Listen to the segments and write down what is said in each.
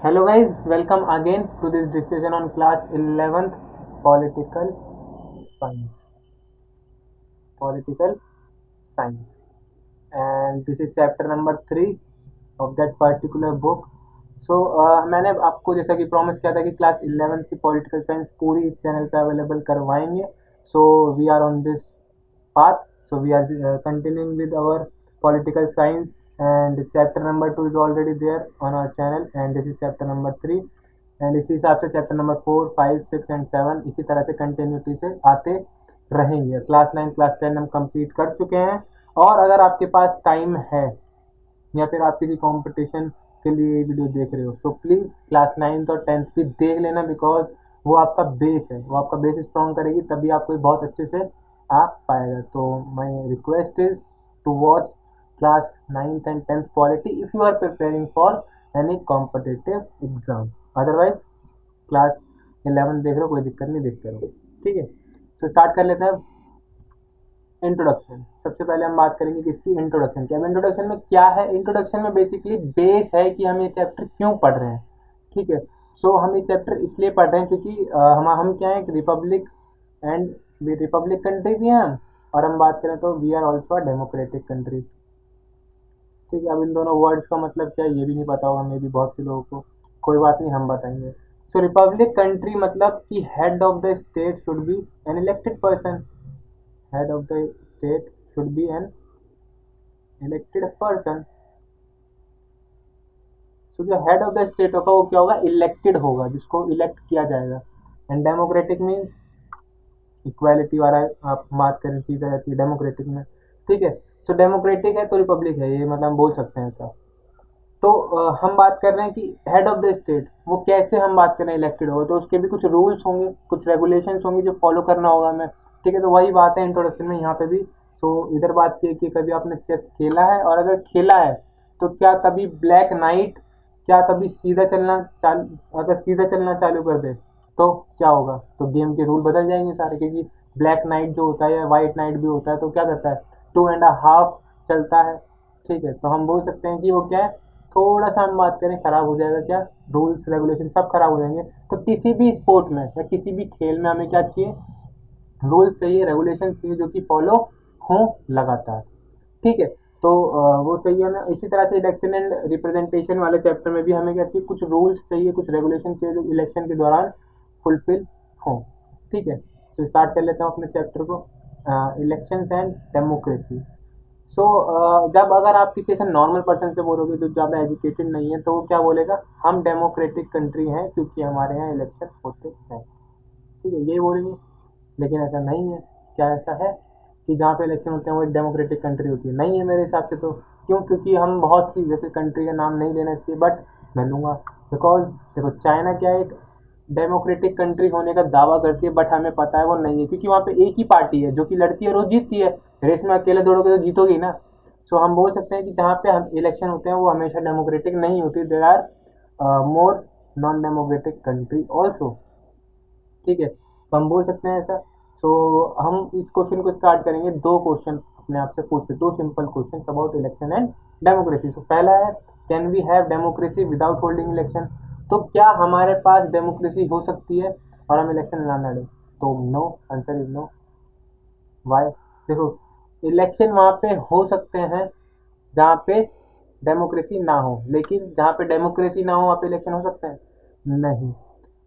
Hello guys, welcome again to this discussion on class 11th political science. Political science. And this is chapter number 3 of that particular book. मैंने आपको जैसा कि promise किया था कि class 11th की political science पूरी इस चैनल पे अवेलेबल करवाएंगे. So we are on this path. So we are continuing with our political science, and chapter number 2 is already there on our channel, and this is chapter number 3, and इसी हिसाब से chapter number 4, 5, 6 and 7 इसी तरह से continuity से आते रहेंगे. Class 9 class 10 हम कंप्लीट कर चुके हैं, और अगर आपके पास टाइम है या फिर आप किसी कंपटीशन के लिए वीडियो देख रहे हो, तो प्लीज़ क्लास 9th और 10th भी देख लेना, बिकॉज वो आपका बेस है, वो आपका बेस स्ट्रॉन्ग करेगी, तभी आपको बहुत अच्छे से आ पाएगा. तो my request is to watch class 9th and 10th polity if you are preparing for any competitive exam. Otherwise class 11 देख रहे हो, कोई दिक्कत नहीं, देखते रहो. ठीक है, तो स्टार्ट कर लेते हैं. इंट्रोडक्शन. सबसे पहले हम बात करेंगे किसकी, इंट्रोडक्शन की. अब इंट्रोडक्शन में क्या है, इंट्रोडक्शन में बेसिकली बेस है कि हम ये चैप्टर क्यों पढ़ रहे हैं. ठीक है, सो हम ये चैप्टर इसलिए पढ़ रहे हैं क्योंकि हम क्या है, रिपब्लिक एंड रिपब्लिक कंट्री भी हैं, और हम बात करें तो we are also a democratic country. ठीक है, अब इन दोनों वर्ड्स का मतलब क्या है ये भी नहीं पता होगा मे भी बहुत से लोगों को. कोई बात नहीं, हम बताएंगे. सो रिपब्लिक कंट्री मतलब कि head of the state should be an elected person. Head of the state should be an elected person. So जो हेड ऑफ द स्टेट होगा वो क्या होगा, इलेक्टेड होगा, जिसको इलेक्ट किया जाएगा. एंड डेमोक्रेटिक मीन्स इक्वालिटी वाला आप बात करें चीज़ आ जाती है डेमोक्रेटिक में. ठीक है, सो डेमोक्रेटिक है तो रिपब्लिक है, ये मतलब हम बोल सकते हैं ऐसा. तो हम बात कर रहे हैं कि हेड ऑफ द स्टेट वो कैसे हम बात कर रहे हैं इलेक्टेड होगा, तो उसके भी कुछ रूल्स होंगे, कुछ रेगुलेशंस होंगी जो फॉलो करना होगा हमें. ठीक है, तो वही बात है इंट्रोडक्शन में यहाँ पे भी. तो इधर बात की कि कभी आपने चेस खेला है, और अगर खेला है तो क्या कभी ब्लैक नाइट क्या कभी सीधा चलना अगर सीधा चलना चालू कर दे तो क्या होगा, तो गेम के रूल बदल जाएंगे सारे, क्योंकि ब्लैक नाइट जो होता है या वाइट नाइट भी होता है तो क्या करता है, 2.5 चलता है. ठीक है, तो हम बोल सकते हैं कि वो क्या है, थोड़ा सा हम बात करें खराब हो जाएगा, क्या रूल्स रेगुलेशन सब खराब हो जाएंगे. तो किसी भी स्पोर्ट में या किसी भी खेल में हमें क्या चाहिए, रूल्स चाहिए, रेगुलेशन चाहिए जो कि फॉलो हों लगातार. ठीक है, तो वो चाहिए हमें. इसी तरह से इलेक्शन एंड रिप्रेजेंटेशन वाले चैप्टर में भी हमें क्या चाहिए, कुछ रूल्स चाहिए, कुछ रेगुलेशन चाहिए जो इलेक्शन के दौरान फुलफिल हों. ठीक है, तो स्टार्ट कर लेते हैं अपने चैप्टर को, इलेक्शंस एंड डेमोक्रेसी. सो जब अगर आप किसी ऐसे नॉर्मल पर्सन से बोलोगे जो ज़्यादा एजुकेटेड नहीं है, तो वो क्या बोलेगा, हम डेमोक्रेटिक कंट्री हैं क्योंकि हमारे यहाँ इलेक्शन होते हैं. ठीक है, यही बोलेंगे, लेकिन ऐसा नहीं है. क्या ऐसा है कि जहाँ पे इलेक्शन होते हैं वो एक डेमोक्रेटिक कंट्री होती है? नहीं है मेरे हिसाब से. तो क्यों, क्योंकि हम बहुत सी जैसे कंट्री का नाम नहीं लेना चाहिए, बट मैं लूँगा. बिकॉज देखो, चाइना क्या एक डेमोक्रेटिक कंट्री होने का दावा करती है, बट हमें पता है वो नहीं है, क्योंकि वहाँ पे एक ही पार्टी है जो कि लड़ती है और वो जीतती है. रेस में अकेले दौड़ोगे तो जीतोगी ना. सो हम बोल सकते हैं कि जहाँ पे हम इलेक्शन होते हैं वो हमेशा डेमोक्रेटिक नहीं होती. There are more non democratic country also. ठीक है, तो हम बोल सकते हैं ऐसा. सो हम इस क्वेश्चन को स्टार्ट करेंगे. 2 क्वेश्चन अपने आप से पूछ ले, 2 simple question about election and democracy. So पहला है, can we have democracy without holding election. तो क्या हमारे पास डेमोक्रेसी हो सकती है और हम इलेक्शन ना लड़ें? तो no, answer is no. Why? देखो, इलेक्शन वहाँ पे हो सकते हैं जहाँ पे डेमोक्रेसी ना हो, लेकिन जहाँ पे डेमोक्रेसी ना हो वहाँ पे इलेक्शन हो सकते हैं? नहीं.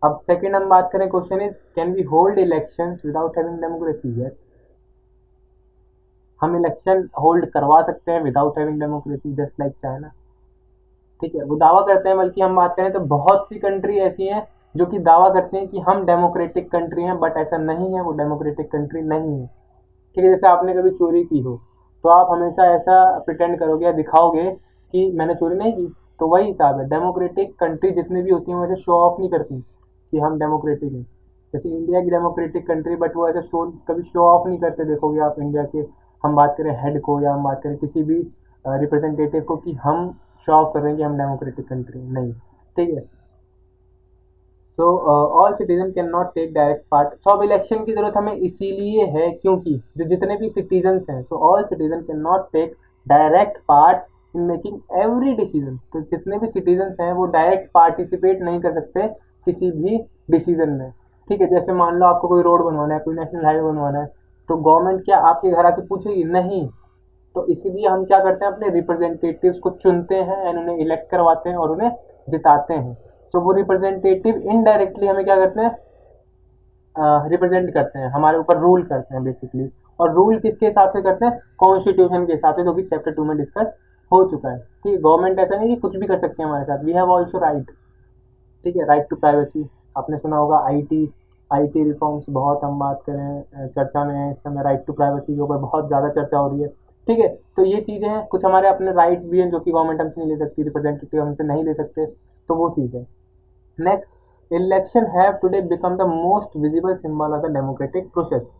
अब सेकंड हम बात करें, question is can we hold elections without having democracy. Yes, हम इलेक्शन होल्ड करवा सकते हैं without having democracy, just like China. ठीक है, वो दावा करते हैं, बल्कि हम बात करें तो बहुत सी कंट्री ऐसी हैं जो कि दावा करते हैं कि हम डेमोक्रेटिक कंट्री हैं, बट ऐसा नहीं है, वो डेमोक्रेटिक कंट्री नहीं है. ठीक है, जैसे आपने कभी चोरी की हो तो आप हमेशा ऐसा प्रिटेंड करोगे या दिखाओगे कि मैंने चोरी नहीं की. तो वही हिसाब है, डेमोक्रेटिक कंट्री जितनी भी होती हैं वैसे शो ऑफ नहीं करती कि हम डेमोक्रेटिक हैं. जैसे इंडिया की डेमोक्रेटिक कंट्री, बट वो ऐसे कभी शो ऑफ नहीं करते. देखोगे आप इंडिया के, हम बात करें हेड को या हम बात करें किसी भी रिप्रेजेंटेटिव को, कि हम शो ऑफ कर रहे हैं कि हम डेमोक्रेटिक कंट्री नहीं. ठीक है, so all citizen can not take direct part. So अब इलेक्शन की जरूरत हमें इसीलिए है क्योंकि जो जितने भी सिटीजन्स हैं, so all citizen can not take direct part in making every decision. तो जितने भी सिटीजन्स हैं वो डायरेक्ट पार्टिसिपेट नहीं कर सकते किसी भी डिसीजन में, ठीक है। जैसे मान लो आपको कोई रोड बनवाना है, कोई नेशनल हाईवे बनवाना है, तो गवर्नमेंट क्या आपके घर आके पूछेगी? नहीं। तो इसीलिए हम क्या करते हैं, अपने रिप्रेजेंटेटिव्स को चुनते हैं एंड उन्हें इलेक्ट करवाते हैं और उन्हें जिताते हैं। सो वो रिप्रेजेंटेटिव इनडायरेक्टली हमें क्या करते हैं, रिप्रेजेंट करते हैं, हमारे ऊपर रूल करते हैं बेसिकली। और रूल किसके हिसाब से करते हैं? कॉन्स्टिट्यूशन के हिसाब से, जो कि चैप्टर 2 में डिस्कस हो चुका है। ठीक है, गवर्नमेंट ऐसा नहीं कि कुछ भी कर सकते हैं हमारे साथ, वी हैव ऑल्सो राइट। ठीक है, राइट टू प्राइवेसी, आपने सुना होगा। आईटी रिफॉर्म्स बहुत हम बात करें चर्चा में है इस समय, राइट टू प्राइवेसी के ऊपर बहुत ज़्यादा चर्चा हो रही है। ठीक है, तो ये चीज़ें हैं, कुछ हमारे अपने राइट्स भी हैं जो कि गवर्नमेंट हमसे नहीं ले सकती, रिप्रेजेंटेटिव हमसे नहीं ले सकते, तो वो चीज़ है। Next, election have today become the most visible symbol of the democratic process.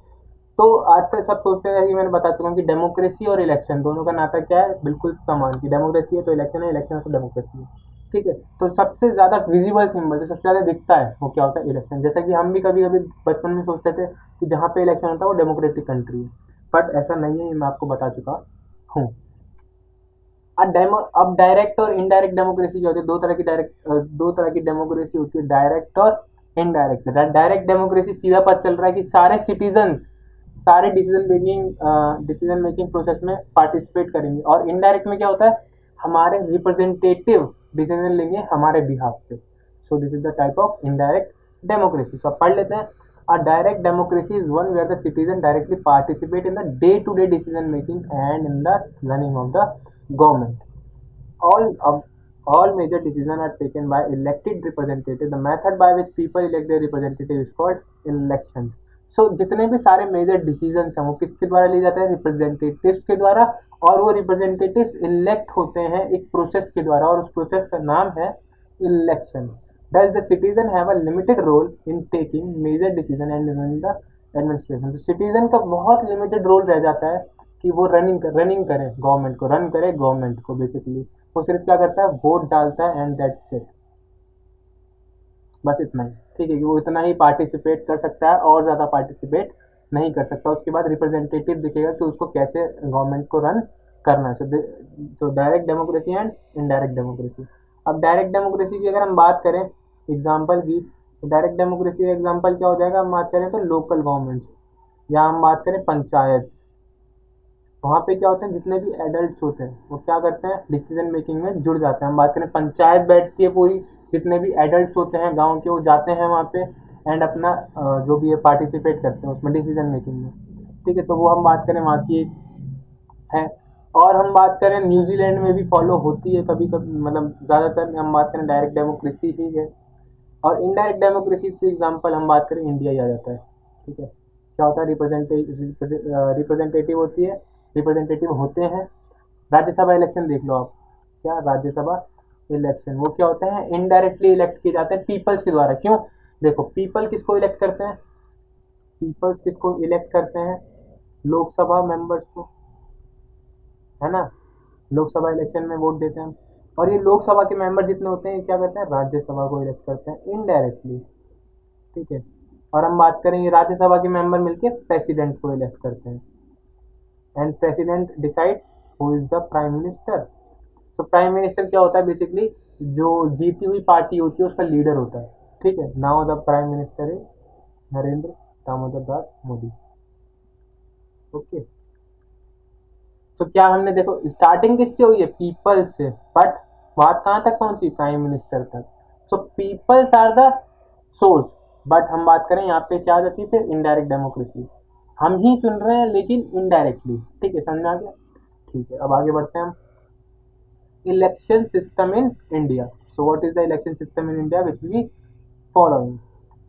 तो आजकल सब सोचते हैं कि मैंने बता चुका हूँ कि डेमोक्रेसी और इलेक्शन दोनों का नाता क्या है, बिल्कुल समान, की डेमोक्रेसी है तो इलेक्शन है, इलेक्शन है तो डेमोक्रेसी है। ठीक है, तो सबसे ज़्यादा विजिबल सिंबल जो सबसे ज़्यादा दिखता है वो क्या होता है? इलेक्शन। जैसा कि हम भी कभी कभी बचपन में सोचते थे कि जहाँ पे इलेक्शन होता है वो डेमोक्रेटिक कंट्री है, बट ऐसा नहीं है, ये मैं आपको बता चुका हूँ। अब डायरेक्ट और इनडायरेक्ट डेमोक्रेसी जो होती है, दो तरह की डेमोक्रेसी होती है, डायरेक्ट और इनडायरेक्ट। डायरेक्ट डेमोक्रेसी सीधा पता चल रहा है कि सारे सिटीजन्स सारे डिसीजन मेकिंग प्रोसेस में पार्टिसिपेट करेंगे। और इनडायरेक्ट में क्या होता है, हमारे रिप्रेजेंटेटिव डिसीजन लेंगे हमारे बिहाफ पे। So this is the type of indirect democracy. So पढ़ लेते हैं। A direct democracy is one where the citizen directly participate in the day-to-day decision making and in the running of the government. All major decisions are taken by elected representative. The method by which people elect their representative is called elections. So जितने भी सारे major decisions हैं वो किसके द्वारा लिए जाते हैं? रिप्रेजेंटेटिव्स के द्वारा। और वो रिप्रेजेंटेटिव्स इलेक्ट होते हैं एक प्रोसेस के द्वारा, और उस प्रोसेस का नाम है election. Does the citizen have a limited role in taking major decision and running the administration? तो सिटीजन का बहुत लिमिटेड रोल रह जाता है कि वो रनिंग करें गवर्नमेंट को, रन करे गवर्नमेंट को। बेसिकली वो सिर्फ क्या करता है, वोट डालता है एंड दैट्स इट, बस इतना ही। ठीक है, कि वो इतना ही पार्टिसिपेट कर सकता है और ज़्यादा पार्टिसिपेट नहीं कर सकता। उसके बाद रिप्रेजेंटेटिव दिखेगा कि उसको कैसे गवर्नमेंट को रन करना है। तो direct democracy and indirect democracy. अब डायरेक्ट डेमोक्रेसी की अगर हम बात करें एग्जाम्पल की, तो डायरेक्ट डेमोक्रेसी का एग्जाम्पल क्या हो जाएगा? हम बात करें तो लोकल गवर्नमेंट्स, या हम बात करें पंचायत। वहाँ पे क्या होते हैं, जितने भी एडल्ट होते हैं वो क्या करते हैं, डिसीजन मेकिंग में जुड़ जाते हैं। हम बात करें पंचायत बैठती है पूरी, जितने भी एडल्ट होते हैं गांव के वो जाते हैं वहाँ पे एंड अपना जो भी है पार्टिसिपेट करते हैं उसमें डिसीजन मेकिंग में। ठीक है, तो वो हम बात करें वहाँ की है। और हम बात करें न्यूजीलैंड में भी फॉलो होती है कभी कभी, मतलब ज़्यादातर हम बात करें डायरेक्ट डेमोक्रेसी ही है। और इनडायरेक्ट डेमोक्रेसी की एग्जांपल हम बात करें इंडिया ही आ जाता है। ठीक है, क्या होता है, रिप्रेजेंटेटिव होती है, रिप्रेजेंटेटिव होते हैं। राज्यसभा इलेक्शन देख लो आप, क्या राज्यसभा इलेक्शन वो क्या होते हैं, इनडायरेक्टली इलेक्ट किए जाते हैं पीपल्स के द्वारा। क्यों? देखो, पीपल किसको इलेक्ट करते हैं, पीपल्स किसको इलेक्ट करते हैं, लोकसभा मेंबर्स को, है ना। लोकसभा इलेक्शन में वोट देते हैं, और ये लोकसभा के मेंबर जितने होते हैं क्या करते हैं, राज्यसभा को इलेक्ट करते हैं इनडायरेक्टली। ठीक है, और हम बात करें ये राज्यसभा के मेंबर मिलके प्रेसिडेंट को इलेक्ट करते हैं, and president decides who is the prime minister. So prime minister क्या होता है, बेसिकली जो जीती हुई पार्टी होती है उसका लीडर होता है। ठीक है, now the prime minister is Narendra Damodar Das Modi. Okay, तो क्या हमने देखो स्टार्टिंग किससे हुई है, पीपल से, बट बात कहाँ तक पहुंची, प्राइम मिनिस्टर तक। So peoples are the source, but हम बात करें यहाँ पे क्या आ जाती है फिर इनडायरेक्ट डेमोक्रेसी, हम ही चुन रहे हैं लेकिन इनडायरेक्टली। ठीक है, समझ में आ गया। ठीक है, अब आगे बढ़ते हैं हम। Election system in India. So what is the election system in India which we following?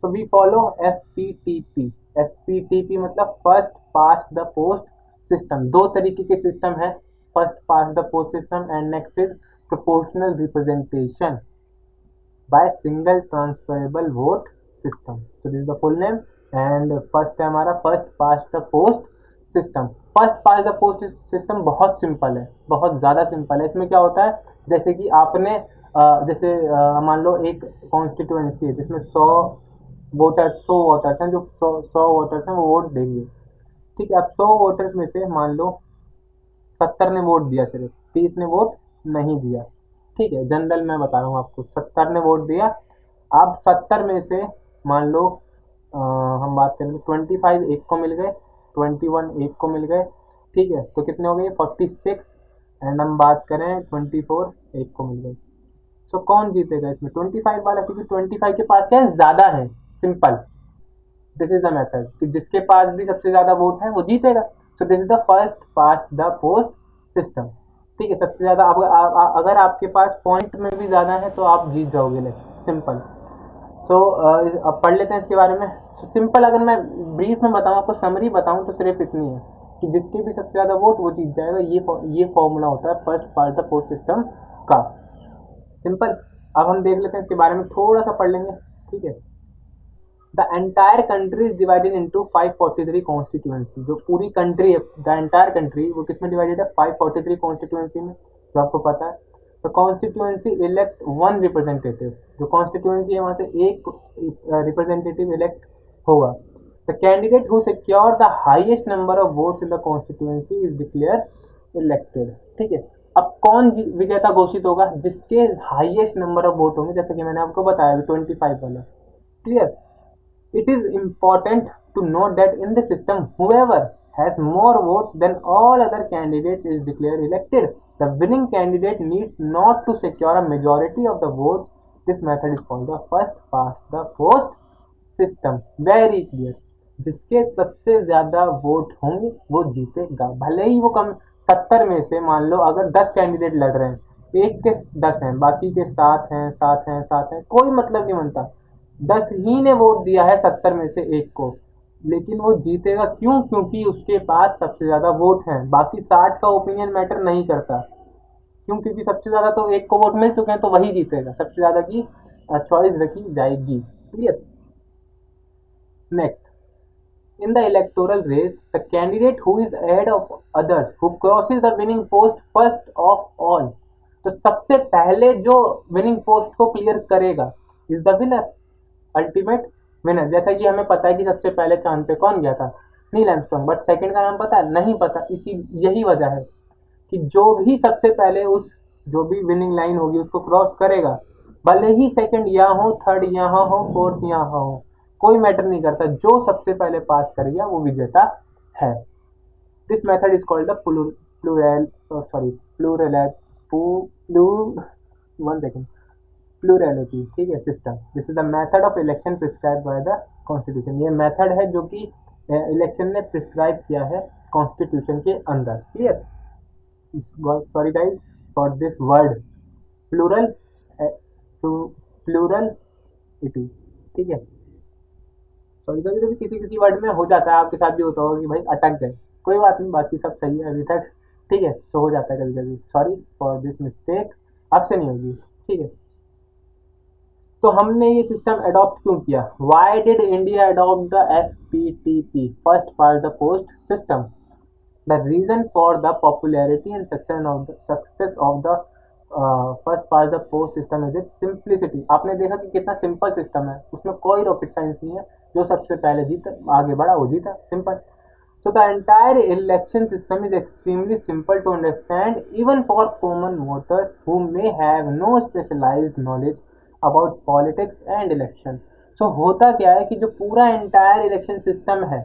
So we follow FPTP। FPTP मतलब first past the post system. दो तरीके के सिस्टम है, first past the post system and next is proportional representation by single transferable vote system. So this is the full name. And first है हमारा first past the post system. First past the post system बहुत simple है, बहुत ज़्यादा simple है। इसमें क्या होता है, जैसे कि आपने मान लो एक कॉन्स्टिट्यूएंसी है जिसमें 100 वोटर्स हैं, जो 100 वोटर्स हैं वो वोट देंगे। ठीक है, अब 100 वोटर्स में से मान लो 70 ने वोट दिया, सिर्फ 30 ने वोट नहीं दिया, ठीक है। जनरल मैं बता रहा हूँ आपको, 70 ने वोट दिया। अब 70 में से मान लो हम बात करें 25 एक को मिल गए, 21 एक को मिल गए, ठीक है। तो कितने हो गए 46। एंड हम बात करें 24 एक को मिल गए। सो कौन जीतेगा इसमें 25 वाला, क्योंकि 25 के पास क्या है, ज़्यादा है। Simple, this is the method कि जिसके पास भी सबसे ज़्यादा वोट है वो जीतेगा। सो this is the first past the post system, ठीक है। सबसे ज़्यादा अगर आपके पास पॉइंट में भी ज़्यादा है तो आप जीत जाओगे इलेक्शन, सिंपल। सो अब पढ़ लेते हैं इसके बारे में। सिंपल अगर मैं ब्रीफ में बताऊँ, आपको समरी बताऊँ तो सिर्फ इतनी है कि जिसके भी सबसे ज़्यादा वोट वो जीत जाएगा। ये फॉर्मूला होता है first past the post system का, सिंपल। अब हम देख लेते हैं इसके बारे में, थोड़ा सा पढ़ लेंगे, ठीक है। The entire country is divided into 543 constituency. जो पूरी कंट्री है, द एंटायर कंट्री, वो किसमें डिवाइडेड है, 543 कॉन्स्टिट्यूएंसी में, जो आपको पता है। तो कॉन्स्टिट्यूएंसी इलेक्ट वन रिप्रेजेंटेटिव, जो कॉन्स्टिट्यूएंसी है वहां से एक रिप्रेजेंटेटिव इलेक्ट होगा। The candidate who secure the highest number of votes in the constituency is declare elected, ठीक है। अब कौन विजेता घोषित होगा, जिसके हाईएस्ट नंबर ऑफ वोट होंगे, जैसे कि मैंने आपको बताया 25 वाला, clear. It is important to note that in the system, whoever has more votes than all other candidates is declared elected. The winning candidate needs not to secure a majority of the votes. This method is called the first past the post system. Very clear. जिसके सबसे ज्यादा vote होंगे वो जीतेगा, भले ही वो कम 70 में से मान लो अगर 10 कैंडिडेट लड़ रहे हैं, एक के 10 हैं, बाकी के 7 हैं, 7 हैं, 7 हैं, कोई मतलब नहीं बनता। 10 ही ने वोट दिया है 70 में से एक को, लेकिन वो जीतेगा। क्यों? क्योंकि उसके पास सबसे ज्यादा वोट हैं। बाकी 60 का ओपिनियन मैटर नहीं करता। क्यों? क्योंकि सबसे ज्यादा तो एक को वोट मिल चुके हैं, तो वही जीतेगा, सबसे ज्यादा की चॉइस रखी जाएगी, clear. Next, in the electoral race, the candidate who is ahead of others, who crosses the winning post first of all, तो सबसे पहले जो विनिंग पोस्ट को क्लियर करेगा is the winner, ultimate winner. जैसा कि हमें पता है कि सबसे पहले चांद पे कौन गया था, नील आर्मस्ट्रांग, बट सेकंड का नाम पता है? नहीं पता। यही वजह है कि जो भी सबसे पहले उस जो भी विनिंग लाइन होगी उसको क्रॉस करेगा, भले ही सेकंड यहाँ हो, थर्ड यहाँ हो, फोर्थ यहाँ हो, कोई मैटर नहीं करता, जो सबसे पहले पास कर गया वो विजेता है। This method is called the plurality, ठीक है, system. This is the method of election prescribe by the constitution. ये मेथड है जो कि इलेक्शन ने प्रिस्क्राइब किया है कॉन्स्टिट्यूशन के अंदर, clear. Sorry guys for this word plural, plurality, ठीक है। सॉरी, कभी कभी किसी किसी वर्ड में हो जाता है, आपके साथ भी होता होगा कि भाई अटक गए, कोई बात नहीं, बाकी सब सही है अभी तक, ठीक है। तो हो जाता है कभी कभी, सॉरी फॉर दिस मिस्टेक, आपसे नहीं होगी, ठीक है। तो हमने ये सिस्टम अडॉप्ट क्यों किया? Why did India adopt the FPTP, first past the post system? The reason for the popularity and success of the first past the post system is it simplicity. आपने देखा कि कितना सिंपल सिस्टम है, उसमें कोई rocket science नहीं है। जो सबसे पहले जीता, आगे बढ़ा, वो जीता, simple. So the entire election system is extremely simple to understand even for common voters who may have no specialized knowledge about politics and election. So होता क्या है कि जो पूरा entire election system है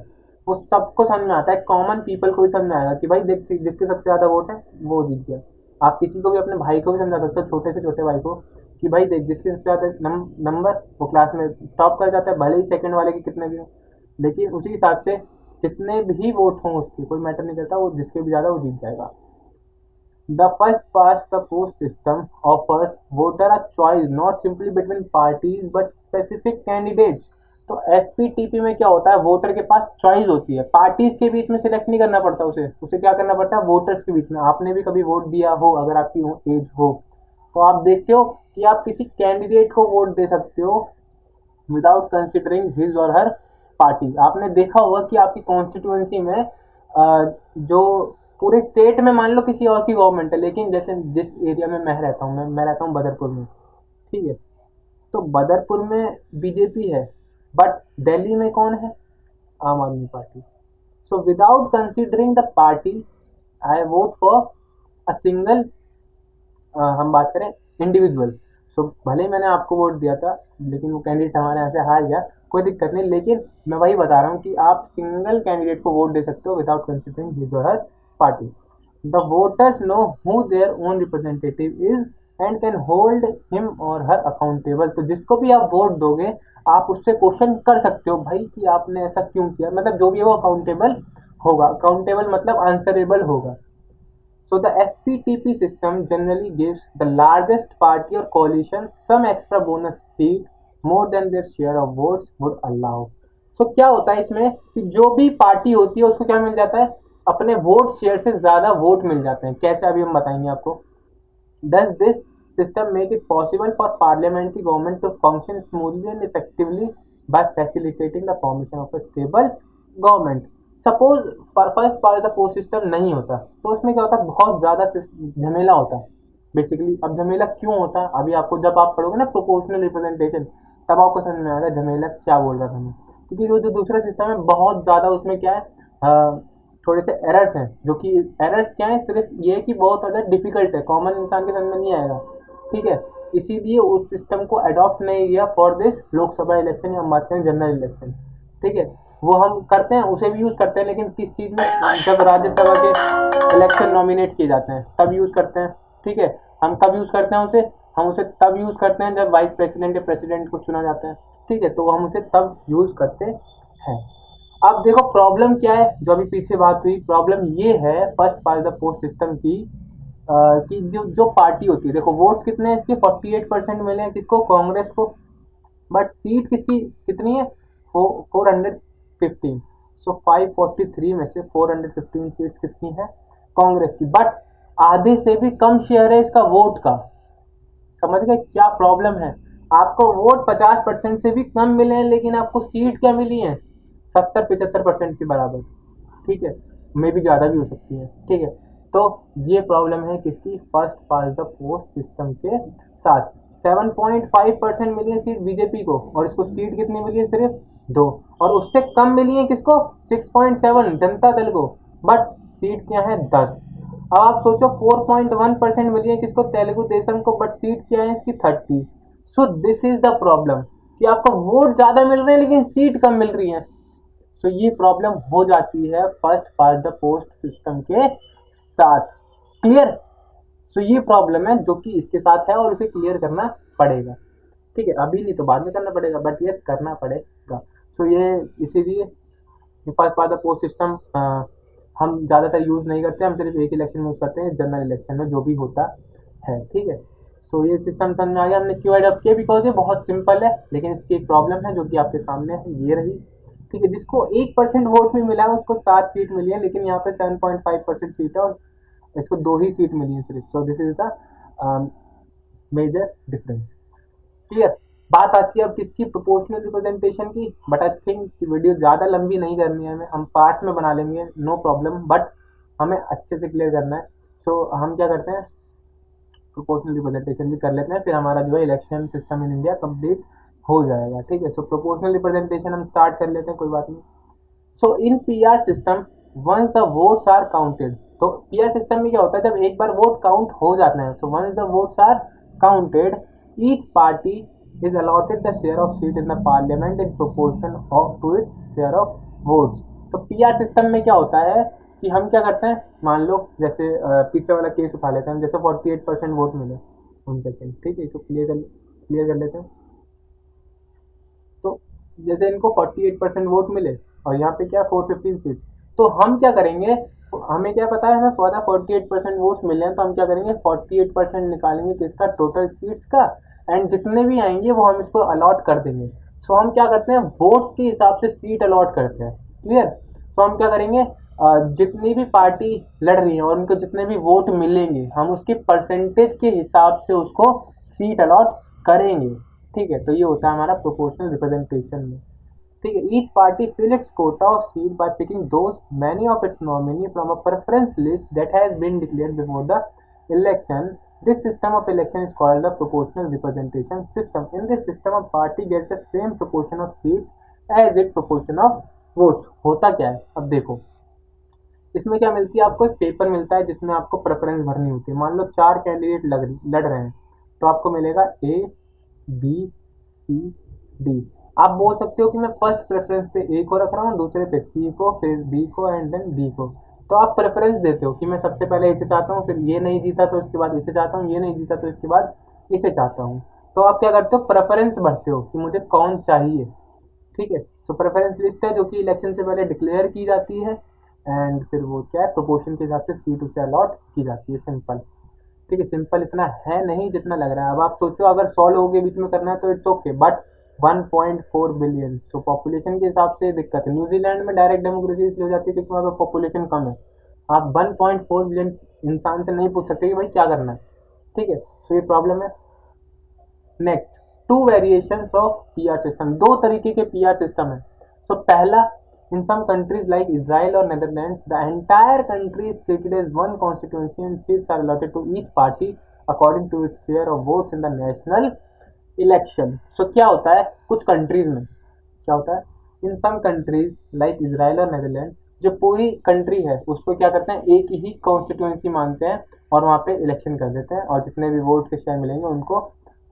वो सबको समझ में आता है, कॉमन पीपल को भी समझ में आएगा कि भाई देख, जिसके सबसे ज़्यादा वोट है वो जीत गया। आप किसी को भी, अपने भाई को भी समझा सकते हो, छोटे से छोटे भाई को, कि भाई देख, जिसके सबसे ज़्यादा नंबर वो क्लास में टॉप कर जाता है, भले ही सेकंड वाले के कितने भी हो, लेकिन उसी हिसाब से जितने भी वोट हों उसके कोई मैटर नहीं करता, वो जिसके भी ज़्यादा वो जीत जाएगा। The first past the post system offers voter a choice not simply between parties but specific candidates. तो FPTP में क्या होता है, वोटर के पास चॉइस होती है, पार्टीज के बीच में सिलेक्ट नहीं करना पड़ता, उसे क्या करना पड़ता है, वोटर्स के बीच में। आपने भी कभी वोट दिया हो, अगर आपकी एज हो तो आप देखते हो कि आप किसी कैंडिडेट को वोट दे सकते हो without considering his or her party. आपने देखा होगा कि आपकी कॉन्स्टिट्यूएंसी में जो पूरे स्टेट में मान लो किसी और की गवर्नमेंट है, लेकिन जैसे जिस एरिया में मैं रहता हूँ, मैं रहता हूँ बदरपुर में, ठीक है। तो बदरपुर में बीजेपी है, बट दिल्ली में कौन है, आम आदमी party. So without considering the party I vote for a single हम बात करें इंडिविजुअल, सो भले ही मैंने आपको वोट दिया था लेकिन वो कैंडिडेट हमारे यहाँ से हार गया, कोई दिक्कत नहीं, लेकिन मैं वही बता रहा हूँ कि आप सिंगल कैंडिडेट को वोट दे सकते हो without considering his or her party. The voters know who their own representative is and can hold him or her accountable. तो जिसको भी आप वोट दोगे आप उससे क्वेश्चन कर सकते हो भाई कि आपने ऐसा क्यों किया, मतलब जो भी है वो अकाउंटेबल होगा, अकाउंटेबल मतलब आंसरेबल होगा। So the FPTP system generally gives the largest party or coalition some extra bonus seat more than their share of votes would allow. So क्या होता है इसमें कि जो भी पार्टी होती है उसको क्या मिल जाता है, अपने वोट शेयर से ज्यादा वोट मिल जाते हैं। कैसे अभी हम बताएंगे आपको। Does this system make it possible for parliamentary government to function smoothly and effectively by facilitating the formation of a stable government? Suppose first past the post system नहीं होता तो उसमें क्या होता है, बहुत ज़्यादा झमेला होता है बेसिकली। अब झमेला क्यों होता है, अभी आपको जब आप पढ़ोगे ना प्रोपोर्शनल रिप्रेजेंटेशन तब आपको समझ में आएगा झमेला क्या बोल रहा था मैं। क्योंकि वो जो दूसरा सिस्टम है बहुत ज़्यादा उसमें क्या है, थोड़े से एरर्स हैं, जो कि एरर्स क्या है, सिर्फ ये कि बहुत ज़्यादा डिफिकल्ट है, कॉमन इंसान के समझ में नहीं आएगा। ठीक है, इसीलिए उस सिस्टम को अडॉप्ट नहीं किया फॉर दिस लोकसभा इलेक्शन या हम बात करें जनरल इलेक्शन। ठीक है, वो हम करते हैं, उसे भी यूज़ करते हैं, लेकिन किस चीज़ में, जब राज्यसभा के इलेक्शन नॉमिनेट किए जाते हैं तब यूज़ करते हैं। ठीक है, हम कब यूज़ करते हैं उसे, हम उसे तब यूज़ करते हैं जब वाइस प्रेसिडेंट या प्रेसिडेंट को चुना जाता है। ठीक है, तो हम उसे तब यूज़ करते हैं। अब देखो प्रॉब्लम क्या है, जो अभी पीछे बात हुई, प्रॉब्लम ये है first pass the post system की, कि जो पार्टी होती है, देखो वोट्स कितने हैं इसके, 48% मिले हैं किसको, कांग्रेस को, बट सीट किसकी कितनी है, 415। सो 543 में से 415 सीट्स किसकी हैं, कांग्रेस की, बट आधे से भी कम शेयर है इसका वोट का। समझ गए क्या प्रॉब्लम है, आपको वोट 50% से भी कम मिले हैं लेकिन आपको सीट क्या मिली है, 70-75% के बराबर। ठीक है, मे भी ज़्यादा भी हो सकती है। ठीक है, तो ये प्रॉब्लम है किसकी, first pass the post system के साथ। 7.5% मिली है सीट बीजेपी को और इसको सीट कितनी मिली है, सिर्फ 2, और उससे कम मिली है किसको, 6.7 जनता दल को, बट सीट क्या है 10। अब आप सोचो 4.1% मिली है किसको, तेलुगु देशम को, बट सीट क्या है इसकी 30। सो दिस इज द प्रॉब्लम कि आपको वोट ज्यादा मिल रहे हैं लेकिन सीट कम मिल रही है। सो ये प्रॉब्लम हो जाती है first pass the post system के साथ। क्लियर, सो ये प्रॉब्लम है जो कि इसके साथ है और उसे क्लियर करना पड़ेगा। ठीक है, अभी नहीं तो बाद में करना पड़ेगा, बट यस करना पड़ेगा। सो ये इसीलिए first pass the post system हम ज़्यादातर यूज़ नहीं करते, हम सिर्फ एक इलेक्शन में यूज़ करते हैं, जनरल इलेक्शन में जो भी होता है। ठीक है, सो ये सिस्टम समझ में आ गया हमने क्यों अडॉप्ट किया, बिकॉज ये बहुत सिंपल है, लेकिन इसकी एक प्रॉब्लम है जो कि आपके सामने है, ये रही। ठीक है, जिसको 1% वोट भी मिला है उसको 7 सीट मिली है, लेकिन यहाँ पे 7.5% सीट है और इसको 2 ही सीट मिली है सिर्फ। So this is the major difference. Clear, बात आती है अब किसकी, प्रोपोर्शनल रिप्रेजेंटेशन की, बट आई थिंक वीडियो ज़्यादा लंबी नहीं करनी है हमें, हम पार्ट्स में बना लेंगे, नो प्रॉब्लम, बट हमें अच्छे से क्लियर करना है। सो हम क्या करते हैं, प्रोपोर्शनल रिप्रेजेंटेशन भी कर लेते हैं, फिर हमारा जो है election system in India complete हो जाएगा। ठीक है, सो प्रोपोर्शनल रिप्रेजेंटेशन हम स्टार्ट कर लेते हैं, कोई बात नहीं। So in PR system once the votes are counted, तो पीआर सिस्टम में क्या होता है, जब एक बार वोट काउंट हो जाते हैं, so once the votes are counted each party is allotted the share of seat in the parliament in proportion to its share of votes। तो पीआर सिस्टम में क्या होता है कि हम क्या करते हैं, मान लो जैसे पीछे वाला केस उठा लेते हैं, जैसे 48% वोट मिले उन सेकेंड। ठीक है, इसको क्लियर कर लेते हैं। तो जैसे इनको 48% वोट मिले और यहाँ पे क्या 415 सीट्स, तो हम क्या करेंगे, हमें क्या पता है, हमें पता 48% वोट्स मिले हैं, तो हम क्या करेंगे 48% निकालेंगे किसका, टोटल सीट्स का, एंड जितने भी आएंगे वो हम इसको अलॉट कर देंगे। सो हम क्या करते हैं, वोट्स के हिसाब से सीट अलॉट करते हैं। क्लियर, सो हम क्या करेंगे, जितनी भी पार्टी लड़ रही है और उनको जितने भी वोट मिलेंगे हम उसके परसेंटेज के हिसाब से उसको सीट अलॉट करेंगे। ठीक है, तो ये होता है हमारा प्रोपोर्शनल रिप्रेजेंटेशन में। ठीक है, each party fill its quota of seat by picking those many of its nominee from a preference list that has been declared before the election. This system of election is called the proportional representation system. In this system, a party gets the same proportion of seats as its proportion of votes. होता क्या है, अब देखो इसमें क्या मिलती है आपको, एक पेपर मिलता है जिसमें आपको प्रेफरेंस भरनी होती है। मान लो 4 कैंडिडेट लड़ रहे हैं, तो आपको मिलेगा ए बी सी डी। आप बोल सकते हो कि मैं फर्स्ट प्रेफरेंस पे ए को रख रहा हूँ, दूसरे पे सी को, फिर बी को एंड देन डी को। तो आप प्रेफरेंस देते हो कि मैं सबसे पहले इसे चाहता हूँ, फिर ये नहीं जीता तो इसके बाद इसे चाहता हूँ, ये नहीं जीता तो इसके बाद इसे चाहता हूँ। तो आप क्या करते हो, प्रेफरेंस भरते हो कि मुझे कौन चाहिए। ठीक है, सो प्रेफरेंस लिस्ट है जो कि इलेक्शन से पहले डिक्लेयर की जाती है, एंड फिर वो क्या है, प्रोपोर्शन के हिसाब से सीट उसे अलॉट की जाती है। सिंपल। ठीक है, सिंपल इतना है नहीं जितना लग रहा है। अब आप सोचो अगर 100 लोगों के बीच में करना है तो it's okay, but 1.4 billion, so population के हिसाब से दिक्कत है। न्यूजीलैंड में डायरेक्ट डेमोक्रेसी इसलिए हो जाती है क्योंकि वहाँ पे पॉपुलेशन कम है। आप 1.4 बिलियन इंसान से नहीं पूछ सकते कि भाई क्या करना है। ठीक है, सो ये प्रॉब्लम है। Next, two variations of PR system, दो तरीके के पीआर सिस्टम है। सो पहला, in some countries like Israel or Netherlands, the entire country is treated as one constituency and seats are allotted to each party according to its share of votes in the national election. So क्या होता है कुछ countries में, क्या होता है, इन some countries like Israel और Netherland, जो पूरी कंट्री है उसको क्या करते हैं, एक ही कॉन्स्टिट्यूंसी मानते हैं और वहाँ पे इलेक्शन कर देते हैं, और जितने भी वोट के शेयर मिलेंगे उनको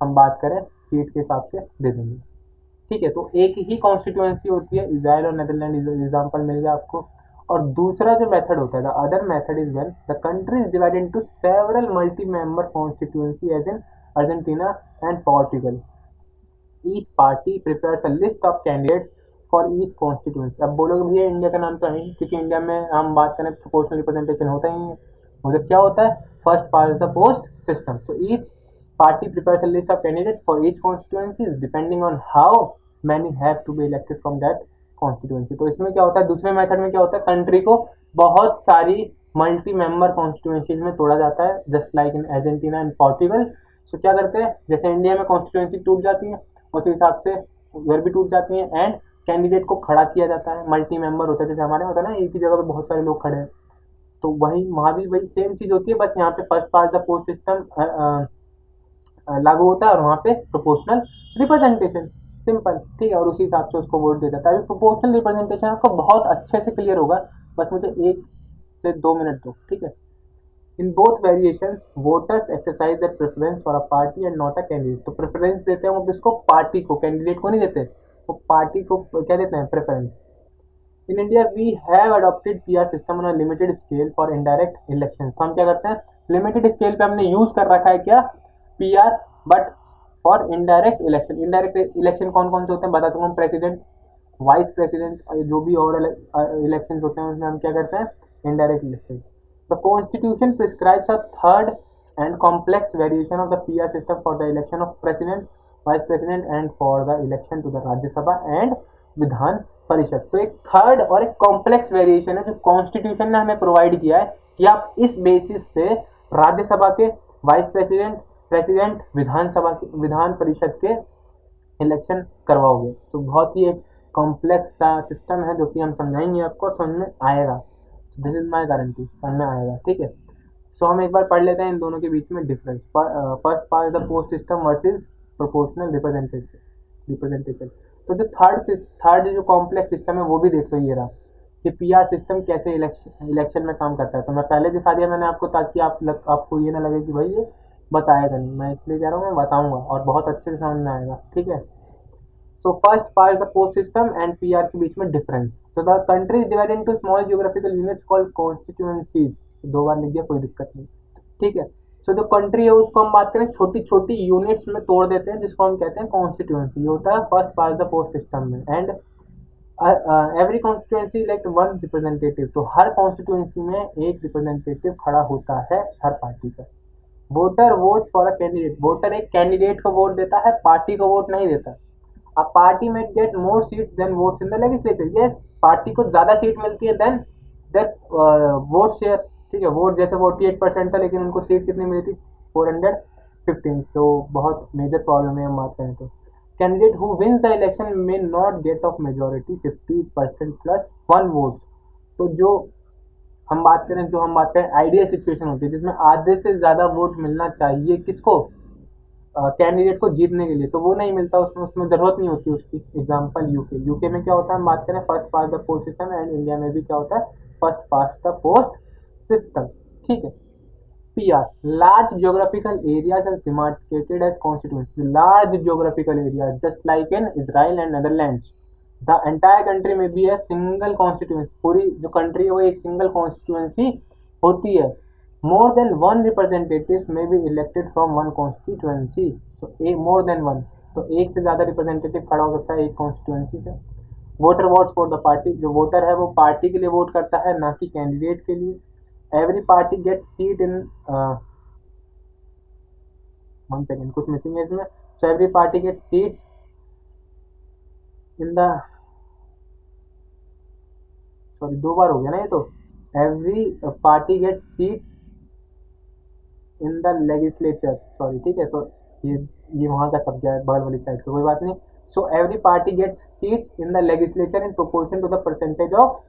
हम बात करें सीट के हिसाब से दे देंगे। ठीक है, तो एक ही कॉन्स्टिट्यूएंसी होती है, इजराइल और नेदरलैंड एग्जाम्पल मिल गया आपको। और दूसरा जो मेथड होता है, the other method is when the country is divided into several multi member constituency as in Argentina and Portugal. Each party prepares a list of candidates for each constituency. अब बोलोगे भैया इंडिया का नाम तो है, क्योंकि इंडिया में हम बात करें प्रोपोर्शनल रिप्रेजेंटेशन होता ही है। उधर क्या होता है, first past the post system. So each party prepares a list of candidates for each constituencies depending on how many have to be elected from that constituency। तो इसमें क्या होता है, दूसरे मेथड में क्या होता है, कंट्री को बहुत सारी मल्टी मेंबर कॉन्स्टिट्यूएंसीज में तोड़ा जाता है, just like in Argentina and Portugal. So क्या करते हैं, जैसे इंडिया में कॉन्स्टिट्यूएंसी टूट जाती है उस हिसाब से उधर भी टूट जाती है, एंड कैंडिडेट को खड़ा किया जाता है, मल्टी मेंबर होता है, जैसे हमारे होता है ना एक ही जगह पे बहुत सारे लोग खड़े हैं, तो वही वहाँ भी वही सेम चीज होती है, बस यहाँ पे first past the post system लागू होता है और वहाँ पे प्रोपोर्शनल रिप्रेजेंटेशन। सिंपल। ठीक है, और उसी हिसाब से उसको वोट देता है। अभी प्रोपोर्शनल रिप्रेजेंटेशन आपको बहुत अच्छे से क्लियर होगा, बस मुझे 1 से 2 मिनट दो। ठीक है, in both variations voters exercise their preference for a party and not a candidate. तो प्रेफरेंस देते हैं वो किसको, पार्टी को, कैंडिडेट को नहीं देते, वो पार्टी को क्या देते हैं, preference. In India we have adopted PR system on a limited scale for indirect election. तो हम क्या करते हैं, लिमिटेड स्केल पे हमने यूज कर रखा है क्या, PR, but for indirect election. Indirect election कौन कौन से होते हैं बता दूंगा, प्रेसिडेंट, वाइस प्रेसिडेंट, जो भी और इलेक्शन होते हैं उसमें हम क्या करते हैं, indirect election. The constitution prescribes a third and complex variation of the PR system for the election of president, vice president and for the election to the Rajya Sabha and Vidhan Parishad. तो एक थर्ड और एक कॉम्प्लेक्स वेरिएशन है जो constitution ने हमें provide किया है कि आप इस बेसिस पे राज्यसभा के, वाइस प्रेसिडेंट, प्रेसिडेंट, विधानसभा के, विधान परिषद के इलेक्शन करवाओगे। तो बहुत ही एक कॉम्प्लेक्स सा सिस्टम है जो कि हम समझाएंगे आपको, समझ में आएगा। दिस इज माय गारंटी, समझ में आएगा। ठीक है, सो हम एक बार पढ़ लेते हैं इन दोनों के बीच में difference. First past the post system versus proportional representation. तो जो थर्ड जो कॉम्प्लेक्स सिस्टम है वो भी देख लो, ये रहा कि पीआर सिस्टम कैसे इलेक्शन में काम करता है। तो मैं पहले दिखा दिया मैंने आपको, ताकि आपको ये ना लगे कि भाई ये बताएगा नहीं, मैं इसलिए कह रहा हूँ मैं बताऊंगा और बहुत अच्छे से समझ में आएगा। ठीक है, so first past the post system and PR के बीच में difference. So the country is divided into small geographical units called constituencies. 2 बार लिख दिया, कोई दिक्कत नहीं। ठीक है, सो जो कंट्री है उसको हम बात करें छोटी छोटी यूनिट्स में तोड़ देते हैं, जिसको हम कहते हैं कॉन्स्टिट्यूएंसी। ये होता है first past the post system में। And every constituency elect 1 representative. तो हर कॉन्स्टिट्यूएंसी में एक रिप्रेजेंटेटिव खड़ा होता है हर पार्टी का। Voter vote for a candidate. Voter एक कैंडिडेट को वोट देता है, पार्टी को वोट नहीं देता। A party may get more seats than votes in the legislature. Yes, party को ज्यादा सीट मिलती है देन दैट वोट शेयर। ठीक है, वोट जैसे 48% था, लेकिन उनको सीट कितनी मिली थी, 415। तो बहुत मेजर प्रॉब्लम है हम बात करें तो। Candidate who wins the election may not gate of majority 50% plus 1 votes. तो जो हम बात करें आइडियल सिचुएशन होती है जिसमें आधे से ज्यादा वोट मिलना चाहिए किसको, कैंडिडेट को जीतने के लिए, तो वो नहीं मिलता, उसमें जरूरत नहीं होती उसकी। एग्जांपल यूके में क्या होता है, हम बात करें first past the post system, and India में भी क्या होता है, first past the host system. ठीक है। PR, large geographical areas as demarcated as constituencies. Large geographical areas, just like in Israel and Netherlands. The entire country may be a single constituency. पूरी जो country है वो एक single constituency होती है. More than one representatives may be elected from one constituency. So more than one. तो एक से ज़्यादा representative खड़ा हो सकता है एक constituency से. Voter votes for the party. जो voter है वो party के लिए vote करता है, ना कि candidate के लिए. Every party gets seat in one second, कुछ missing है इसमें. So every party gets seats in the, sorry दो बार हो गया ना ये तो. Every party gets seats in the legislature. Sorry, ठीक है. तो ये वहाँ का छप गया है बगल वाली साइड का, कोई बात नहीं. So every party gets seats in the legislature in proportion to the percentage of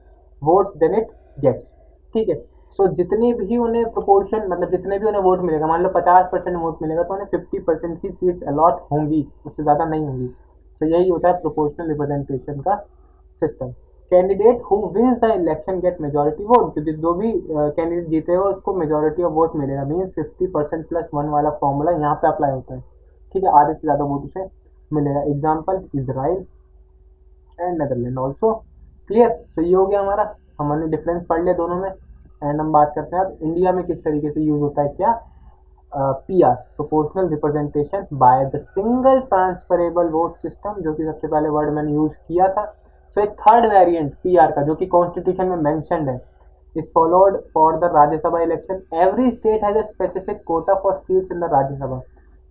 votes then it gets. ठीक है. सो जितनी भी उन्हें प्रोपोर्शन, मतलब जितने भी उन्हें वोट मिलेगा, मान लो 50% वोट मिलेगा तो उन्हें 50% की सीट्स अलॉट होंगी, उससे ज़्यादा नहीं होंगी. तो यही होता है प्रोपोर्शनल रिप्रेजेंटेशन का system. Candidate who wins the election get majority vote. जो भी कैंडिडेट जीते हो उसको मेजॉरिटी ऑफ वोट मिलेगा. मीन्स 50% + 1 वाला फॉर्मूला यहाँ पे अप्लाई होता है. ठीक है. आधे से ज़्यादा वोट उसे मिलेगा. Example Israel and Netherland also. Clear. तो ये हो गया हमारा, हमने डिफरेंस पढ़ लिया दोनों में. एंड हम बात करते हैं अब इंडिया में किस तरीके से यूज होता है. क्या PR, proportional representation by the single transferable vote system, जो कि सबसे पहले वर्ड मैंने यूज किया था. सो एक थर्ड वेरिएंट PR का जो कि कॉन्स्टिट्यूशन में मेंशन्ड है, is followed for the Rajya Sabha election. Every state has a specific Kota for seats in the Rajya Sabha.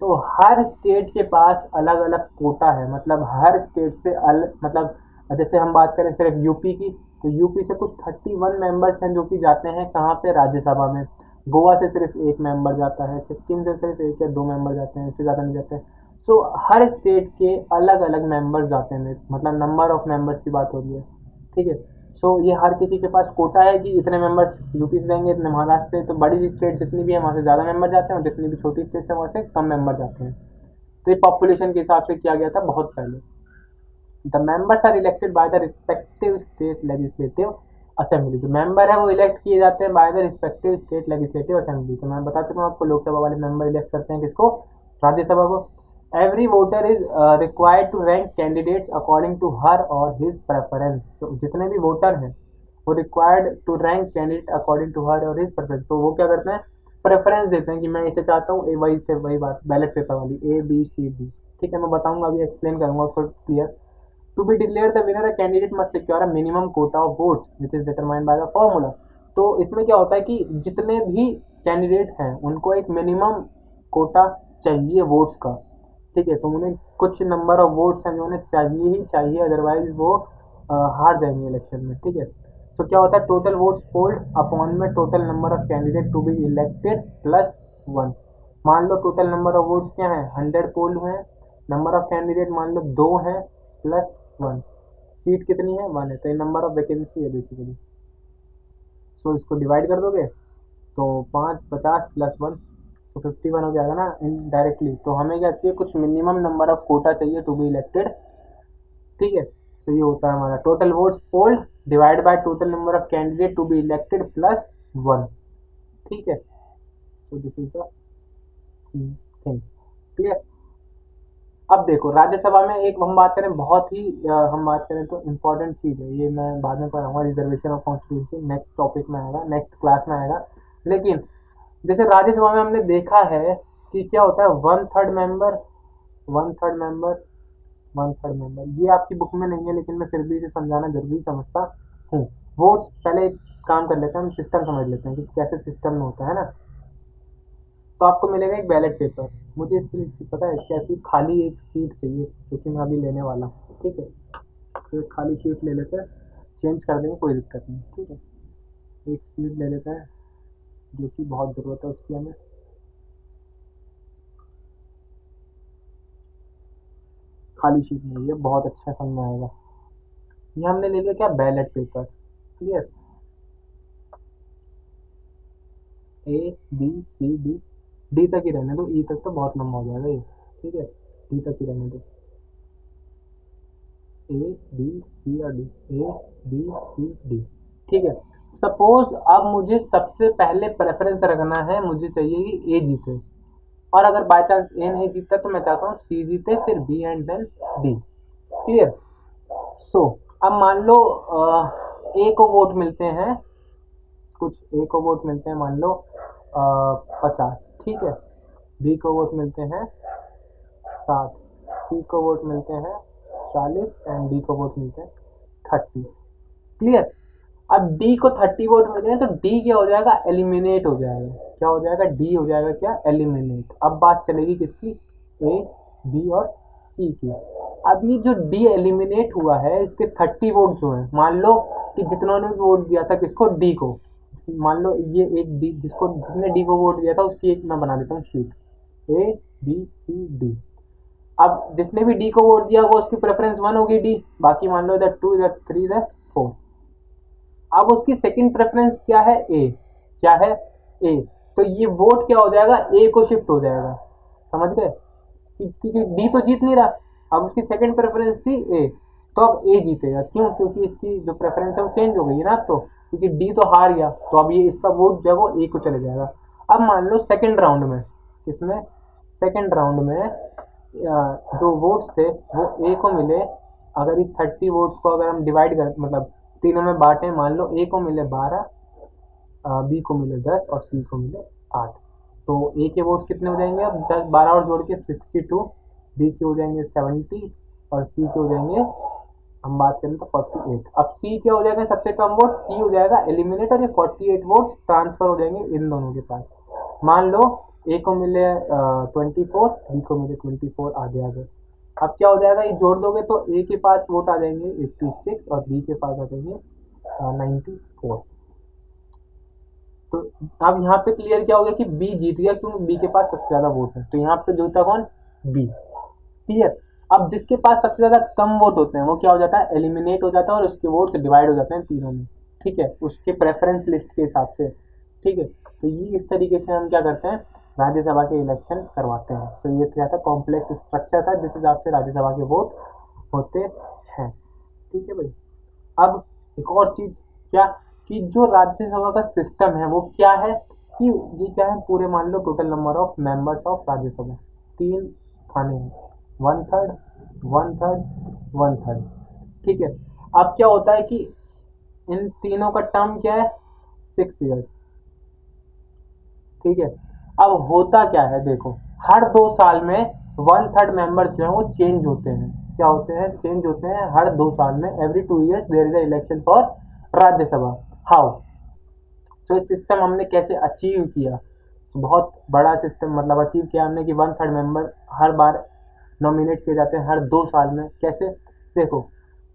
तो हर स्टेट के पास अलग अलग कोटा है. मतलब हर स्टेट से मतलब जैसे हम बात करें सिर्फ यूपी की, तो यूपी से कुछ 31 मेंबर्स हैं जो कि जाते हैं कहाँ पे, राज्यसभा में. गोवा से सिर्फ एक मेंबर जाता है, सिक्किम से सिर्फ 1 या 2 मेंबर जाते हैं, इससे ज़्यादा नहीं जाते हैं. सो हर स्टेट के अलग अलग मेंबर जाते हैं, मतलब नंबर ऑफ मेंबर्स की बात हो रही है. ठीक है. सो ये हर किसी के पास कोटा है कि इतने मेंबर्स यूपी से देंगे, इतने महाराष्ट्र से. तो बड़ी स्टेट जितनी भी है वहाँ से ज़्यादा मेंबर जाते हैं और जितनी भी छोटी स्टेट है वहाँ से कम मेंबर जाते हैं. तो ये पॉपुलेशन के हिसाब से किया गया था बहुत पहले. The members are elected by the respective state legislative assembly. जो मेंबर है वो इलेक्ट किए जाते हैं by the respective state legislative assembly. तो मैं बता चुका हूँ आपको, लोकसभा वाले मेंबर इलेक्ट करते हैं किसको, राज्यसभा को. Every voter is required to rank candidates according to her or his preference. तो जितने भी वोटर हैं वो required to rank candidate according to her or his preference. तो वो क्या करते हैं, प्रेफरेंस देते हैं कि मैं इसे चाहता हूँ. वही से वही बात बैलेट पेपर वाली ABCD. ठीक है. मैं बताऊंगा, अभी एक्सप्लेन करूंगा उसको clear. To be declared the winner, a candidate must secure a minimum quota of votes, which is determined by the formula. तो इसमें क्या होता है कि जितने भी कैंडिडेट हैं उनको एक मिनिमम कोटा चाहिए वोट्स का. ठीक है. तो उन्हें कुछ नंबर ऑफ वोट्स हैं जो उन्हें चाहिए ही चाहिए, अदरवाइज वो हार जाएंगे इलेक्शन में. ठीक है. सो क्या होता है, टोटल वोट्स पोल्ड अपॉन में total number of candidate to be elected +1. मान लो टोटल नंबर ऑफ वोट्स क्या है, 100 पोल हुए हैं. नंबर ऑफ कैंडिडेट मान लो 2 हैं +1. सीट कितनी है, 1 है. तो ये नंबर ऑफ वैकेंसी है बेसिकली. सो इसको डिवाइड कर दोगे तो 50 + 1, सो 51 हो जाएगा ना इनडायरेक्टली. तो हमें क्या चाहिए, कुछ मिनिमम नंबर ऑफ कोटा चाहिए टू बी इलेक्टेड. ठीक है. सो ये होता है हमारा total votes polled divide by total number of candidate to be elected +1. ठीक है. So this is the thing. Clear. अब देखो राज्यसभा में एक हम बात करें, बहुत ही हम बात करें तो इम्पोर्टेंट चीज़ है, ये मैं बाद में पढ़ाऊंगा, reservation of constituency next topic में आएगा, नेक्स्ट क्लास में आएगा. लेकिन जैसे राज्यसभा में हमने देखा है कि क्या होता है, 1/3 मेंबर, 1/3 मेंबर, 1/3 मेंबर. ये आपकी बुक में नहीं है लेकिन मैं फिर भी इसे समझाना जरूरी समझता हूँ. वोट्स पहले एक काम कर लेते हैं, हम सिस्टम समझ लेते हैं कि कैसे सिस्टम में होता है ना. तो आपको मिलेगा एक बैलेट पेपर. मुझे इसके लिए पता है क्या चीज़, खाली एक सीट चाहिए जो कि मैं अभी लेने वाला हूँ. ठीक है. तो एक खाली सीट ले लेते हैं, चेंज कर देंगे, कोई दिक्कत नहीं. ठीक है. एक सीट ले लेते हैं जो कि बहुत ज़रूरत है उसकी हमें. खाली सीट नहीं है, बहुत अच्छा समझ आएगा. ये हमने ले लिया क्या, ballot paper. Clear. ABCD D तक ही रहने दो, E तक तो बहुत लंबा हो जाएगा ये. ठीक है. D तक ही रहने दो. ABCD. ठीक है. सपोज अब मुझे सबसे पहले प्रेफरेंस रखना है, मुझे चाहिए कि ए जीते, और अगर बाय चांस ए नहीं जीतता तो मैं चाहता हूँ सी जीते, फिर B and then D. Clear? So अब मान लो ए को वोट मिलते हैं, कुछ ए को वोट मिलते हैं मान लो 50, ठीक है, बी को वोट मिलते हैं 60, सी को वोट मिलते हैं 40 एंड डी को वोट मिलते हैं 30। क्लियर? अब डी को 30 वोट मिल गए तो डी क्या हो जाएगा, एलिमिनेट हो जाएगा। क्या हो जाएगा, डी हो जाएगा क्या, एलिमिनेट। अब बात चलेगी किसकी, ए बी और सी की। अब ये जो डी एलिमिनेट हुआ है इसके 30 वोट जो है, मान लो कि जितनों ने वोट दिया था किसको, डी को, मान लो ये एक डी जिसने डी को वोट दिया था उसकी एक मैं बना देता हूँ sheet, A B C D. अब जिसने भी डी को वोट दिया होगा उसकी प्रेफरेंस 1 होगी डी, बाकी मान लो इधर 2 इधर 3 इधर 4। अब उसकी सेकंड प्रेफरेंस क्या है, ए, क्या है ए, तो ये वोट क्या हो जाएगा, ए को शिफ्ट हो जाएगा। समझ गए? क्योंकि डी तो जीत नहीं रहा, अब उसकी सेकंड प्रेफरेंस थी ए, तो अब ए जीतेगा। क्यों? क्योंकि इसकी जो प्रेफरेंस है वो चेंज हो गई है ना, तो क्योंकि डी तो हार गया तो अब ये इसका वोट जो है वो ए को चले जाएगा। अब मान लो सेकंड राउंड में, इसमें सेकंड राउंड में जो वोट्स थे वो ए को मिले, अगर इस 30 वोट्स को अगर हम डिवाइड कर मतलब तीनों में बांटें, मान लो ए को मिले 12, बी को मिले 10 और सी को मिले 8, तो ए के वोट्स कितने हो जाएंगे, अब 10 12 और जोड़ के 62, बी के हो जाएंगे 70 और सी के हो जाएंगे, हम बात करें तो 48। अब सी क्या हो जाएगा, सबसे कम वोट सी हो जाएगा एलिमिनेट, और ये 48 वोट्स ट्रांसफर हो जाएंगे इन दोनों के पास। मान लो ए को मिले 24, बी को मिले 24, आधे आधे। अब क्या हो जाएगा, ये जोड़ दोगे तो ए के पास वोट आ जाएंगे 86 और बी के पास आ जाएंगे 94। तो अब यहाँ पे क्लियर क्या हो गया कि बी जीत गया, क्योंकि बी के पास सबसे ज्यादा वोट है, तो यहाँ पे जीता कौन, बी। क्लियर? अब जिसके पास सबसे ज्यादा कम वोट होते हैं वो क्या हो जाता है, एलिमिनेट हो जाता है और उसके वोट डिवाइड हो जाते हैं तीनों में। ठीक है, उसके प्रेफरेंस लिस्ट के हिसाब से। ठीक है, तो ये इस तरीके से हम क्या करते हैं, राज्यसभा के इलेक्शन करवाते हैं। तो ये क्या था, कॉम्प्लेक्स स्ट्रक्चर था जिस हिसाब से राज्यसभा के वोट होते हैं। ठीक है भाई। अब एक और चीज क्या, कि जो राज्यसभा का सिस्टम है वो क्या है, कि ये क्या है, पूरे मान लो total number of members of Rajya Sabha 3 खाने हैं, 1/3 1/3 1/3। ठीक है, अब क्या होता है कि इन तीनों का टर्म क्या है, 6 ईयर्स। ठीक है, अब होता क्या है देखो, हर 2 साल में 1/3 मेंबर जो है वो चेंज होते हैं। क्या होते हैं, चेंज होते हैं हर 2 साल में, every 2 years there is a election for Rajya Sabha. How? तो इस सिस्टम हमने कैसे अचीव किया, तो बहुत बड़ा सिस्टम मतलब अचीव किया हमने कि 1/3 मेंबर हर बार नॉमिनेट किए जाते हैं हर 2 साल में। कैसे, देखो,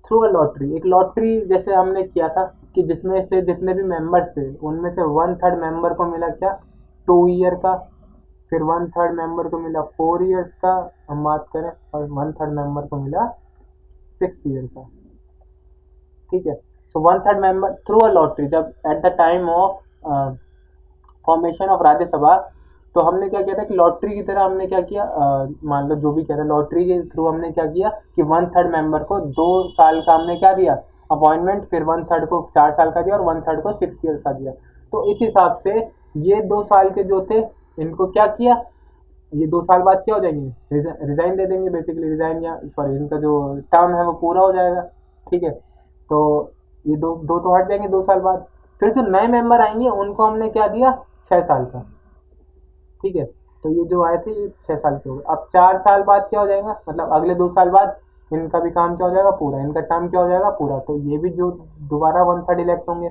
थ्रू अ लॉटरी। एक लॉटरी जैसे हमने किया था कि जिसमें से जितने भी मेंबर्स थे उनमें से 1/3 मेंबर को मिला क्या, 2 ईयर का, फिर 1/3 मेंबर को मिला 4 ईयर्स का, हम बात करें, और 1/3 मेंबर को मिला 6 ईयर का। ठीक है, सो 1/3 मेंबर थ्रू अ लॉटरी। जब at the time of formation of Rajya Sabha, तो हमने क्या किया था कि लॉटरी की तरह हमने क्या किया, मान लो जो भी कह रहे, लॉटरी के थ्रू हमने क्या किया कि 1/3 मेंबर को 2 साल का हमने क्या दिया, अपॉइंटमेंट, फिर 1/3 को 4 साल का दिया और 1/3 को 6 ईयर का दिया। तो इस हिसाब से ये 2 साल के जो थे इनको क्या किया, ये 2 साल बाद क्या हो जाएंगे, रिजाइन दे देंगे, बेसिकली रिजाइन, या सॉरी इनका जो टर्म है वो पूरा हो जाएगा। ठीक है, तो ये दो तो हट जाएंगे 2 साल बाद। फिर जो नए मेंबर आएंगे उनको हमने क्या दिया, 6 साल का। ठीक है, तो ये जो आए थे ये 6 साल के हो गए। अब 4 साल बाद क्या हो जाएगा, मतलब अगले 2 साल बाद इनका भी काम क्या हो जाएगा, पूरा, इनका टर्म क्या हो जाएगा, पूरा। तो ये भी जो दोबारा 1/3 इलेक्ट होंगे,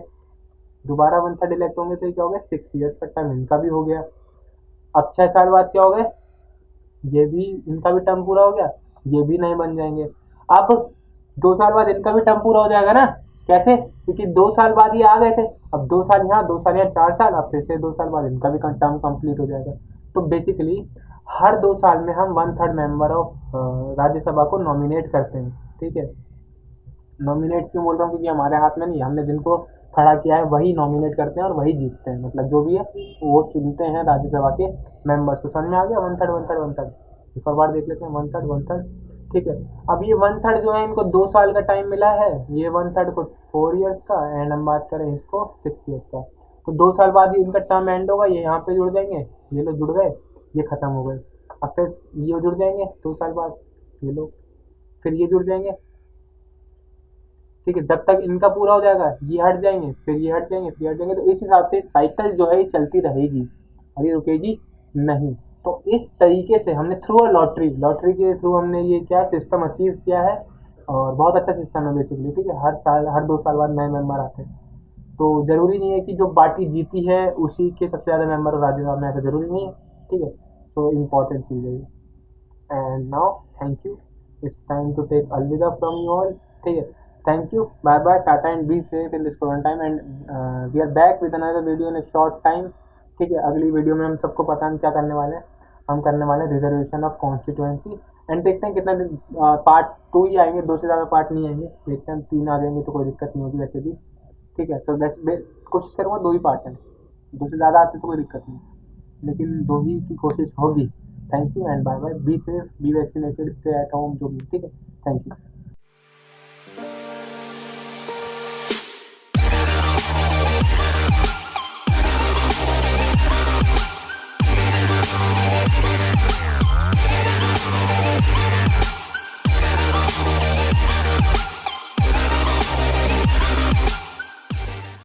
दोबारा 1/3 इलेक्ट होंगे, तो ये क्या हो गया, 6 ईयर्स का टर्म इनका भी हो गया। अब 6 साल बाद क्या हो गए, ये भी, इनका भी टर्म पूरा हो गया, ये भी नए बन जाएंगे। अब 2 साल बाद इनका भी टर्म पूरा हो जाएगा ना, कैसे, क्योंकि 2 साल बाद ये आ गए थे, अब 2 साल यहाँ 2 साल यहाँ 4 साल, अब फिर से 2 साल बाद इनका भी टर्म कंप्लीट हो जाएगा। तो बेसिकली हर 2 साल में हम 1/3 मेंबर ऑफ राज्यसभा को नॉमिनेट करते हैं। ठीक है, नॉमिनेट क्यों बोल रहा हूँ, क्योंकि हमारे हाथ में नहीं, हमने जिनको खड़ा किया है वही नॉमिनेट करते हैं और वही जीतते हैं, मतलब जो भी है वो चुनते हैं राज्यसभा के मेंबर्स को। समझ में आ गया, 1/3 1/3 1/3। एक और बार देख लेते हैं, 1/3 1/3। ठीक है। अब ये 1/3 जो है इनको 2 साल का टाइम मिला है, ये 1/3 को 4 ईयर्स का, एंड हम बात करें इसको 6 ईयर्स का। तो 2 साल बाद ही इनका टर्म एंड होगा, ये यहाँ पे जुड़ जाएंगे, ये लोग जुड़ गए, ये खत्म हो गए। अब फिर ये जुड़ जाएंगे 2 साल बाद, ये लोग, फिर ये जुड़ जाएंगे। ठीक है, जब तक इनका पूरा हो जाएगा ये हट जाएंगे, फिर ये हट जाएंगे, फिर ये हट जाएंगे। तो इस हिसाब से साइकिल जो है ये चलती रहेगी और ये रुकेगी नहीं। तो इस तरीके से हमने थ्रू अ लॉटरी, लॉटरी के थ्रू हमने ये क्या सिस्टम अचीव किया है, और बहुत अच्छा सिस्टम है बेसिकली। ठीक है, हर साल, हर 2 साल बाद नए मेंबर आते हैं। तो जरूरी नहीं है कि जो पार्टी जीती है उसी के सबसे ज़्यादा मेंबर राज्यसभा में, ऐसा जरूरी नहीं है। ठीक है, सो इम्पॉर्टेंट चीज़ है ये। And now thank you, it's time to take अलविदा फ्रॉम यू ऑल। ठीक है, thank you, bye bye, tata and be safe in this quarantine, and we are back with another video in a short time. ठीक है, अगली video में हम सबको पता है हम क्या करने वाले हैं, हम करने वाले हैं रिजर्वेशन ऑफ कॉन्स्टिट्यूएंसी। एंड देखते हैं कितना पार्ट 2 ही आएंगे, 2 से ज़्यादा पार्ट नहीं आएंगे। देखते हैं 3 आ जाएंगे तो कोई दिक्कत नहीं होगी वैसे भी। ठीक है, तो वैसे कोशिश करूँगा 2 ही पार्ट है, 2 से ज़्यादा आते तो कोई दिक्कत नहीं, लेकिन 2 ही की कोशिश होगी। Thank you and bye bye, be safe, be vaccinated, stay at home, जो भी। ठीक है, थैंक यू।